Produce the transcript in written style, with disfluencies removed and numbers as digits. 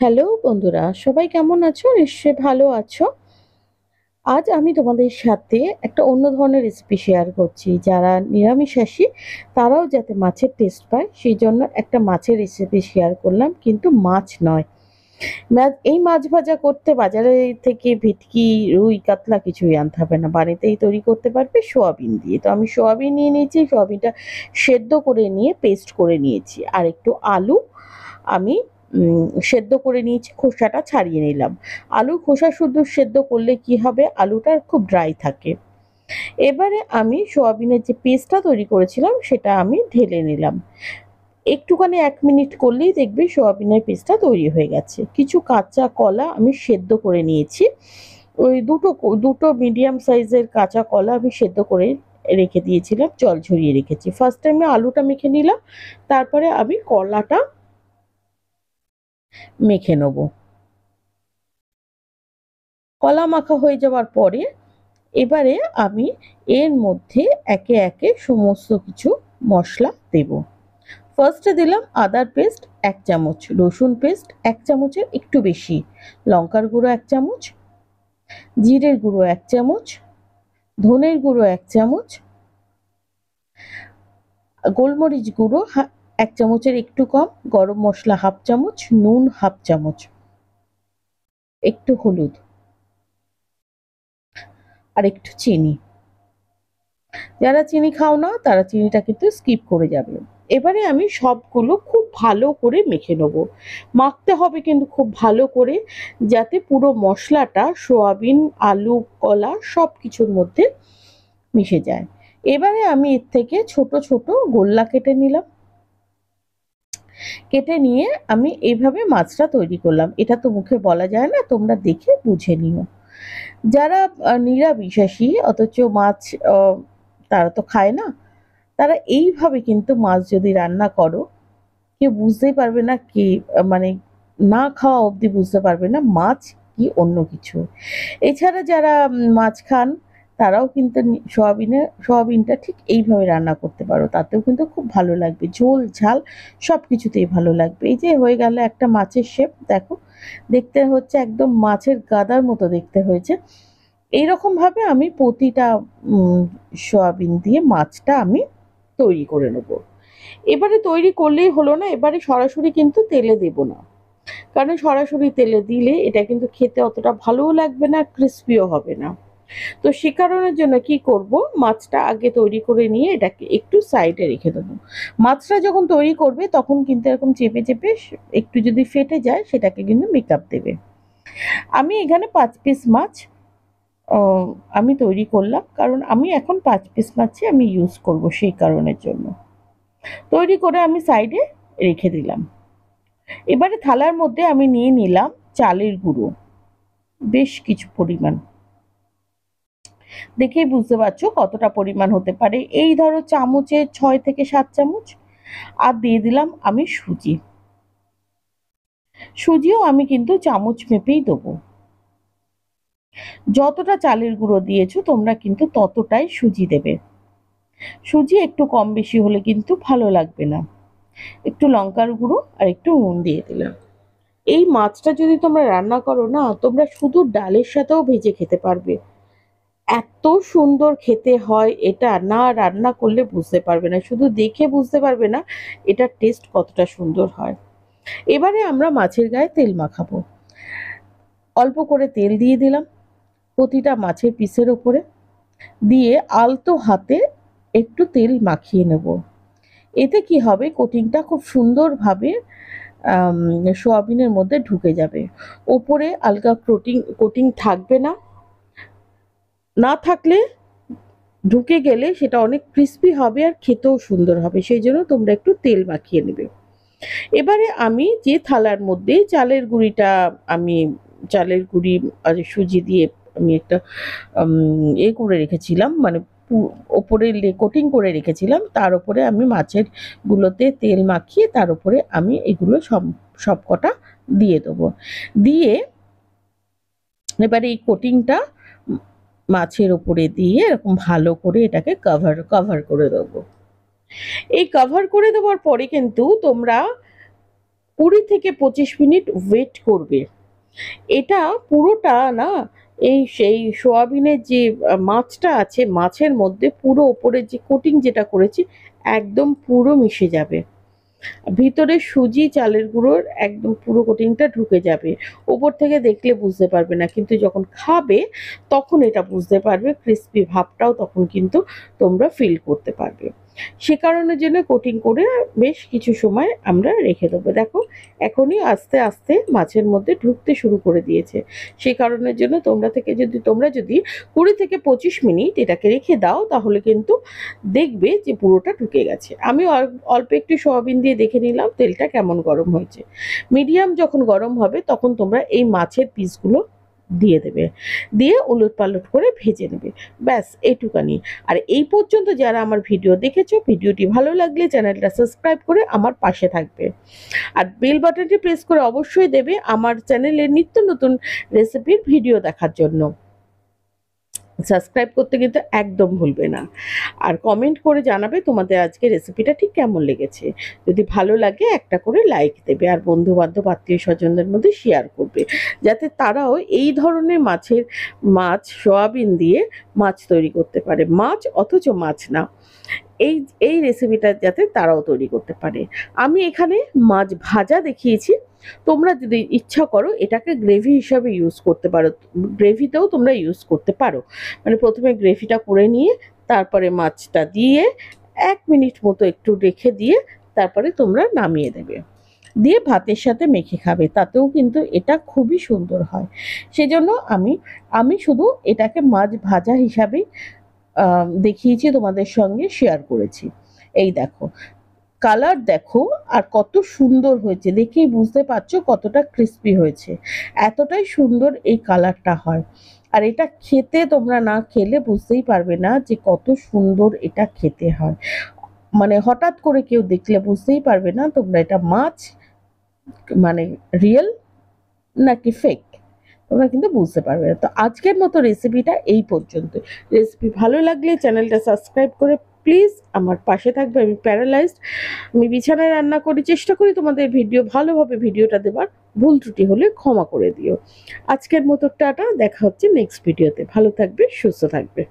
Hello বন্ধুরা, সবাই কেমন আছো? নিশ্চয়ই ভালো আছো। আজ আমি তোমাদের সাথে একটা অন্য ধরনের রেসিপি শেয়ার করছি। যারা নিরামিষাশী তারাও যাতে মাছের টেস্ট পায় সেই জন্য একটা মাছের রেসিপি শেয়ার করলাম, কিন্তু মাছ নয়। এই মাছ ভাজা করতে বাজারে থেকে ভেটকি, রুই, কাতলা কিছুই আনতে হবে না। বাড়িতেই তৈরি করতে পারবে সোয়াবিন দিয়ে। তো আমি সোয়াবিন নিয়ে নিয়েছি, সোয়াবিনটা সেদ্ধ করে নিয়ে পেস্ট করে নিয়েছি। আর একটু আলু আমি সেদ্ধ করে নিয়েছি, খোসাটা ছাড়িয়ে নিলাম। আলুর খোসা শুধু সেদ্ধ করলে কি হবে, আলুটা খুব ড্রাই থাকে। এবারে আমি সোয়াবিনের যে পেস্টটা তৈরি করেছিলাম সেটা আমি ঢেলে নিলাম। একটুখানি ১ মিনিট করলেই দেখবে সোয়াবিনের পেস্টটা তৈরি হয়ে গেছে। কিছু কাঁচা কলা আমি সেদ্ধ করে নিয়েছি। ওই দুটো মিডিয়াম সাইজের কাঁচা কলা আমি সেদ্ধ করে রেখে দিয়েছিলাম, জল ঝরিয়ে রেখেছি। ফার্স্ট টাইমে আলুটা মেখে নিলাম, তারপরে আমি কলাটা মেখে নেব। কলা মাখা হয়ে যাওয়ার পরে এবারে আমি এর মধ্যে একে একে সমস্ত কিছু মশলা দেব। ফার্স্টে দিলাম আদার পেস্ট ১ চামচ, রসুন পেস্ট ১ চামচের একটু বেশি, লঙ্কার গুঁড়ো ১ চামচ, জিরের গুঁড়ো ১ চামচ, ধনের গুঁড়ো ১ চামচ, গোলমরিচ গুঁড়ো ১ চামচের একটু কম, গরম মশলা ১/২ চামচ, নুন ১/২ চামচ, একটু হলুদ আর একটু চিনি। যারা চিনি খাও না তারা চিনিটা কিন্তু স্কিপ করে যাবে। এবারে আমি সবগুলো খুব ভালো করে মেখে নেব। মাখতে হবে কিন্তু খুব ভালো করে, যাতে পুরো মশলাটা সোয়াবিন, আলু, কলা সব কিছুর মধ্যে মিশে যায়। এবারে আমি এর থেকে ছোট ছোট গোল্লা কেটে নিলাম। কেটে নিয়ে আমি এইভাবে মাছটা তৈরি করলাম। এটা তো মুখে বলা যায় না, তোমরা দেখে বুঝে নিও। যারা নিরামিষাশী অথচ মাছ তারা তো খায় না, তারা এইভাবে কিন্তু মাছ যদি রান্না করো, কেউ বুঝতেই পারবে না কি, মানে না খাওয়া অবধি বুঝতে পারবে না মাছ কি অন্য কিছু। এছাড়া যারা মাছ খান তারাও কিন্তু সোয়াবিনটা ঠিক এইভাবে রান্না করতে পারো, তাতেও কিন্তু খুব ভালো লাগবে। ঝোল, ঝাল সব কিছুতেই ভালো লাগবে। এই যে হয়ে গেল একটা মাছের শেপ, দেখো দেখতে হচ্ছে একদম মাছের গাদার মতো দেখতে হয়েছে। এইরকমভাবে আমি প্রতিটা সোয়াবিন দিয়ে মাছটা আমি তৈরি করে নেব। এবারে তৈরি করলেই হলো না, এবারে সরাসরি কিন্তু তেলে দেব না। কারণ সরাসরি তেলে দিলে এটা কিন্তু খেতে অতটা ভালোও লাগবে না, ক্রিস্পিও হবে না। তো সে কারণের জন্য কি করব, মাছটা আগে তৈরি করে নিয়ে এটাকে একটু সাইডে রেখে দেবো। মাছটা যখন তৈরি করবে তখন কিন্তু এরকম চেপে চেপে একটু যদি ফেটে যায় সেটাকে কিন্তু মেকআপ দেবে। আমি এখানে ৫ পিস মাছ আমি তৈরি করলাম, কারণ আমি এখন ৫ পিস মাছই আমি ইউজ করব সেই কারণের জন্য। তৈরি করে আমি সাইডে রেখে দিলাম। এবারে থালার মধ্যে আমি নিয়ে নিলাম চালের গুঁড়ো, বেশ কিছু পরিমাণ। দেখেই বুঝতে পারছো কতটা পরিমাণ হতে পারে। এই ধরো চামচে ৬ থেকে ৭ চামচ। আর দিয়ে দিলাম আমি সুজি। সুজিও আমি কিন্তু চামচ মেপেই দেবো। যতটা চালের গুঁড়ো দিয়েছো তোমরা কিন্তু ততটাই সুজি দেবে। সুজি একটু কম বেশি হলে কিন্তু ভালো লাগবে না। একটু লঙ্কার গুঁড়ো আর একটু নুন দিয়ে দিলাম। এই মাছটা যদি তোমরা রান্না করো না, তোমরা শুধু ডালের সাথেও ভেজে খেতে পারবে। এত সুন্দর খেতে হয় এটা, না রান্না করলে বুঝতে পারবে না, শুধু দেখে বুঝতে পারবে না এটার টেস্ট কতটা সুন্দর হয়। এবারে আমরা মাছের গায়ে তেল মাখাবো। অল্প করে তেল দিয়ে দিলাম প্রতিটা মাছের পিসের ওপরে, দিয়ে আলতো হাতে একটু তেল মাখিয়ে নেব। এতে কি হবে, কোটিংটা খুব সুন্দরভাবে সোয়াবিনের মধ্যে ঢুকে যাবে। ওপরে আলগা কোটিং থাকবে না, না থাকলে ঢুকে গেলে সেটা অনেক ক্রিস্পি হবে আর খেতেও সুন্দর হবে। সেই জন্য তোমরা একটু তেল মাখিয়ে নেবে। এবারে আমি যে থালার মধ্যে চালের গুঁড়ি আর সুজি দিয়ে আমি একটা করে রেখেছিলাম, মানে ওপরে কোটিং করে রেখেছিলাম, তার উপরে আমি মাছের গুলোতে তেল মাখিয়ে তার উপরে আমি এগুলো সবকটা দিয়ে দেবো। দিয়ে এবারে এই কোটিংটা মাছের উপরে দিয়ে এরকম ভালো করে এটাকে কভার করে দেবো। এই কভার করে দেওয়ার পরে কিন্তু তোমরা 20 থেকে 25 মিনিট ওয়েট করবে। এটা পুরোটা না, এই সেই সোয়াবিনের যে মাছটা আছে, মাছের মধ্যে পুরো ওপরের যে কোটিং যেটা করেছি একদম পুরো মিশে যাবে। ভিতরে সুজি চালের গুঁড়োর একদম পুরো কোটিংটা ঢুকে যাবে। ওপর থেকে দেখলে বুঝতে পারবে না, কিন্তু যখন খাবে তখন এটা বুঝতে পারবে, ক্রিস্পি ভাবটাও তখন কিন্তু তোমরা ফিল করতে পারবে। সে কারণের জন্য কোটিং করে বেশ কিছু সময় আমরা রেখে দেবো। দেখো এখনই আস্তে আস্তে মাছের মধ্যে ঢুকতে শুরু করে দিয়েছে। সেই কারণের জন্য তোমরা যদি 20 থেকে 25 মিনিট এটাকে রেখে দাও তাহলে কিন্তু দেখবে যে পুরোটা ঢুকে গেছে। আমি অল্প একটু সয়াবিন দিয়ে দেখে নিলাম তেলটা কেমন গরম হয়েছে। মিডিয়াম যখন গরম হবে তখন তোমরা এই মাছের পিসগুলো দিয়ে দেবে, দিয়ে উলট পালট করে ভেজে নেবে। ব্যাস এইটুকানি। আর এই পর্যন্ত যারা আমার ভিডিও দেখেছো, ভিডিওটি ভালো লাগলে চ্যানেলটা সাবস্ক্রাইব করে আমার পাশে থাকবে। আর বেল বাটনটি প্রেস করে অবশ্যই দেবে আমার চ্যানেলের নিত্য নতুন রেসিপির ভিডিও দেখার জন্য। সাবস্ক্রাইব করতে কিন্তু একদম ভুলবে না। আর কমেন্ট করে জানাবে তোমাদের আজকে রেসিপিটা ঠিক কেমন লেগেছে। যদি ভালো লাগে একটা করে লাইক দেবে, আর বন্ধু বান্ধব আত্মীয় স্বজনদের মধ্যে শেয়ার করবে, যাতে তারাও এই ধরনের মাছ সয়াবিন দিয়ে মাছ তৈরি করতে পারে, মাছ অথচ মাছ না, এই এই রেসিপিটা যাতে তারাও তৈরি করতে পারে। আমি এখানে মাছ ভাজা দেখিয়েছি, তোমরা যদি ইচ্ছা করো এটাকে গ্রেভি হিসাবে ইউজ করতে পারো, গ্রেভিতেও তোমরা ইউজ করতে পারো। মানে প্রথমে গ্রেভিটা করে নিয়ে তারপরে মাছটা দিয়ে 1 মিনিট মতো একটু রেখে দিয়ে তারপরে তোমরা নামিয়ে দেবে, দিয়ে ভাতের সাথে মেখে খাবে, তাতেও কিন্তু এটা খুবই সুন্দর হয়। সেজন্য আমি শুধু এটাকে মাছ ভাজা হিসাবেই দেখিয়েছি, তোমাদের সঙ্গে শেয়ার করেছি। এই দেখো কালার দেখো, আর কত সুন্দর হয়েছে, দেখেই বুঝতে পারছো কতটা ক্রিস্পি হয়েছে। এতটাই সুন্দর এই কালারটা হয়। আর এটা খেতে তোমরা না খেলে বুঝতেই পারবে না যে কত সুন্দর এটা খেতে হয়। মানে হঠাৎ করে কেউ দেখলে বুঝতেই পারবে না তোমরা এটা মাছ মানে রিয়েল নাকি ফেক, তোমরা কিন্তু বুঝতে পারবে না। তো আজকের মতো রেসিপিটা এই পর্যন্ত। রেসিপি ভালো লাগলে চ্যানেলটা সাবস্ক্রাইব করে প্লিজ আমার পাশে থাকবে। আমি প্যারালাইজড, আমি বিছানায় রান্না করি, চেষ্টা করি তোমাদের ভালোভাবে ভিডিওটা দেবার, ভুল ত্রুটি হলে ক্ষমা করে দিও। আজকের মতো টাটা, দেখা হচ্ছে নেক্সট ভিডিওতে। ভালো থাকবে, সুস্থ থাকবে।